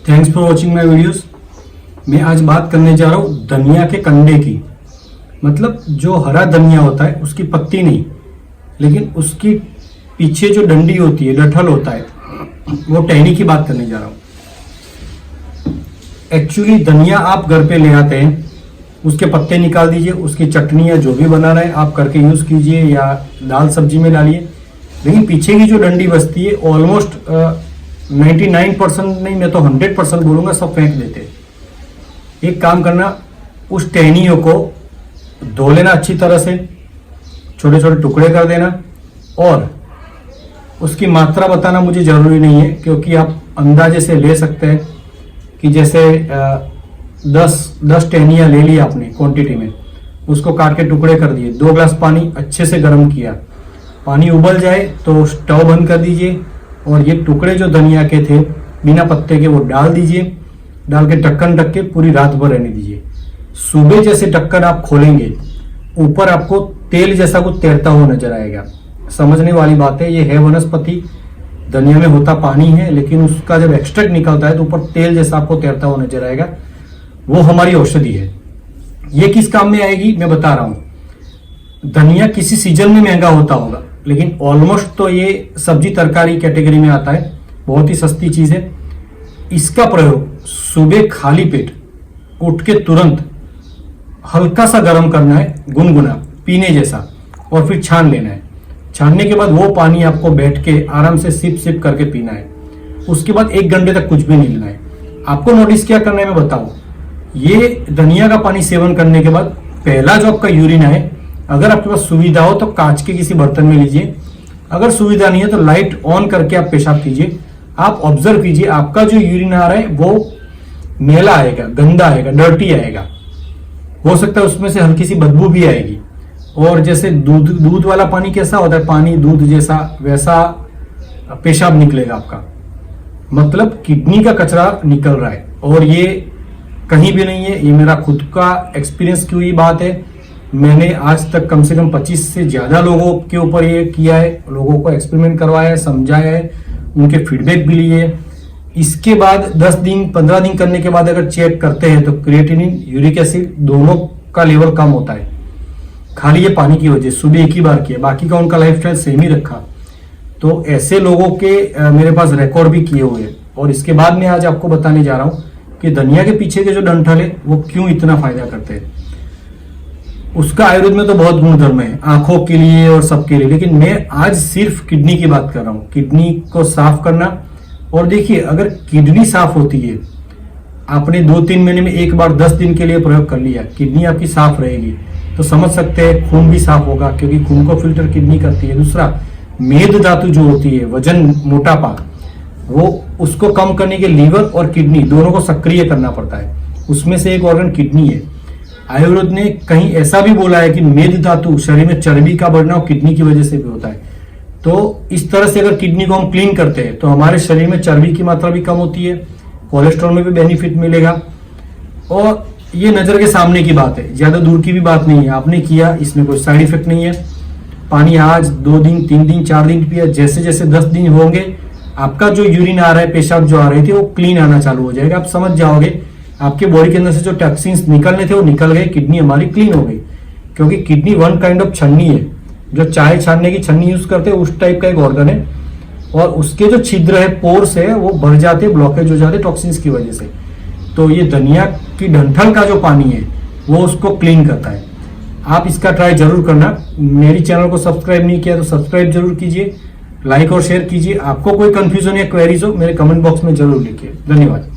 Thanks for watching my videos. मैं आज बात करने जा रहा हूँ धनिया के कंडे की। मतलब जो हरा धनिया होता है उसकी पत्ती नहीं, लेकिन उसकी पीछे जो डंडी होती है, डंठल होता है, वो टहनी की बात करने जा रहा हूँ। एक्चुअली धनिया आप घर पे ले आते हैं, उसके पत्ते निकाल दीजिए, उसकी चटनी या जो भी बना रहे हैं आप करके यूज कीजिए या दाल सब्जी में डालिए। लेकिन पीछे की जो डंडी बचती है ऑलमोस्ट 99% नहीं, मैं तो 100% बोलूंगा, सब फेंक देते हैं। एक काम करना, उस टहनियों को धो लेना अच्छी तरह से, छोटे छोटे टुकड़े कर देना, और उसकी मात्रा बताना मुझे जरूरी नहीं है, क्योंकि आप अंदाजे से ले सकते हैं कि जैसे 10 टहनियाँ ले ली आपने क्वांटिटी में, उसको काट के टुकड़े कर दिए, 2 ग्लास पानी अच्छे से गर्म किया, पानी उबल जाए तो स्टव बंद कर दीजिए और ये टुकड़े जो धनिया के थे बिना पत्ते के वो डाल दीजिए। डाल के ढक्कन ढक के पूरी रात भर रहने दीजिए। सुबह जैसे ढक्कन आप खोलेंगे, ऊपर आपको तेल जैसा कुछ तैरता हुआ नजर आएगा। समझने वाली बात है, ये है वनस्पति, धनिया में होता पानी है, लेकिन उसका जब एक्सट्रैक्ट निकलता है तो ऊपर तेल जैसा आपको तैरता हुआ नजर आएगा। वो हमारी औषधि है। ये किस काम में आएगी मैं बता रहा हूं। धनिया किसी सीजन में महंगा होता होगा, लेकिन ऑलमोस्ट तो ये सब्जी तरकारी कैटेगरी में आता है, बहुत ही सस्ती चीज है। इसका प्रयोग सुबह खाली पेट उठ के तुरंत हल्का सा गर्म करना है, गुनगुना पीने जैसा, और फिर छान लेना है। छानने के बाद वो पानी आपको बैठ के आराम से सिप सिप करके पीना है। उसके बाद 1 घंटे तक कुछ भी नहीं लेना है। आपको नोटिस क्या करना है मैं बताऊं। ये धनिया का पानी सेवन करने के बाद पहला जो आपका यूरिन है, अगर आपके पास सुविधा हो तो कांच के किसी बर्तन में लीजिए, अगर सुविधा नहीं है तो लाइट ऑन करके आप पेशाब कीजिए। आप ऑब्जर्व कीजिए आपका जो यूरिन आ रहा है वो मैला आएगा, गंदा आएगा, डर्टी आएगा। हो सकता है उसमें से हल्की सी बदबू भी आएगी। और जैसे दूध वाला पानी कैसा होता है, पानी दूध जैसा, वैसा पेशाब निकलेगा आपका। मतलब किडनी का कचरा निकल रहा है, और ये कहीं भी नहीं है, ये मेरा खुद का एक्सपीरियंस की हुई बात है। मैंने आज तक कम से कम 25 से ज्यादा लोगों के ऊपर ये किया है, लोगों को एक्सपेरिमेंट करवाया है, समझाया है, उनके फीडबैक भी लिए। इसके बाद 10 दिन 15 दिन करने के बाद अगर चेक करते हैं तो क्रिएटिनिन, यूरिक एसिड दोनों का लेवल कम होता है, खाली ये पानी की वजह। सुबह एक ही बार किया, बाकी का उनका लाइफस्टाइल सेम ही रखा। तो ऐसे लोगों के मेरे पास रिकॉर्ड भी किए हुए हैं। और इसके बाद मैं आज आपको बताने जा रहा हूं कि धनिया के पीछे के जो डंठल है वो क्यों इतना फायदा करते हैं। उसका आयुर्वेद में तो बहुत गुणधर्म है, आंखों के लिए और सबके लिए, लेकिन मैं आज सिर्फ किडनी की बात कर रहा हूँ। किडनी को साफ करना। और देखिए, अगर किडनी साफ होती है, आपने 2-3 महीने में एक बार 10 दिन के लिए प्रयोग कर लिया, किडनी आपकी साफ रहेगी, तो समझ सकते हैं खून भी साफ होगा, क्योंकि खून को फिल्टर किडनी करती है। दूसरा, मेद धातु जो होती है, वजन, मोटापा, वो उसको कम करने के लीवर और किडनी दोनों को सक्रिय करना पड़ता है। उसमें से एक ऑर्गन किडनी है। आयुर्वेद ने कहीं ऐसा भी बोला है कि मेद धातु शरीर में चर्बी का बढ़ना किडनी की वजह से भी होता है। तो इस तरह से अगर किडनी को हम क्लीन करते हैं तो हमारे शरीर में चर्बी की मात्रा भी कम होती है, कोलेस्ट्रॉल में भी बेनिफिट मिलेगा। और ये नजर के सामने की बात है, ज्यादा दूर की भी बात नहीं है। आपने किया, इसमें कोई साइड इफेक्ट नहीं है। पानी आज 2 दिन 3 दिन 4 दिन पिया, जैसे जैसे 10 दिन होंगे आपका जो यूरिन आ रहा है, पेशाब जो आ रही थी, वो क्लीन आना चालू हो जाएगा। आप समझ जाओगे आपके बॉडी के अंदर से जो टॉक्सिन्स निकलने थे वो निकल गए, किडनी हमारी क्लीन हो गई। क्योंकि किडनी वन काइंड ऑफ छन्नी है, जो चाय छानने की छन्नी यूज करते हैं उस टाइप का एक ऑर्गन है। और उसके जो छिद्र है, पोर्स है, वो भर जाते, ब्लॉकेज हो जाते टॉक्सिन्स की वजह से। तो ये धनिया की डंठल का जो पानी है वो उसको क्लीन करता है। आप इसका ट्राई जरूर करना। मेरी चैनल को सब्सक्राइब नहीं किया तो सब्सक्राइब जरूर कीजिए, लाइक और शेयर कीजिए। आपको कोई कंफ्यूजन या क्वेरीज हो मेरे कमेंट बॉक्स में जरूर लिखिए। धन्यवाद।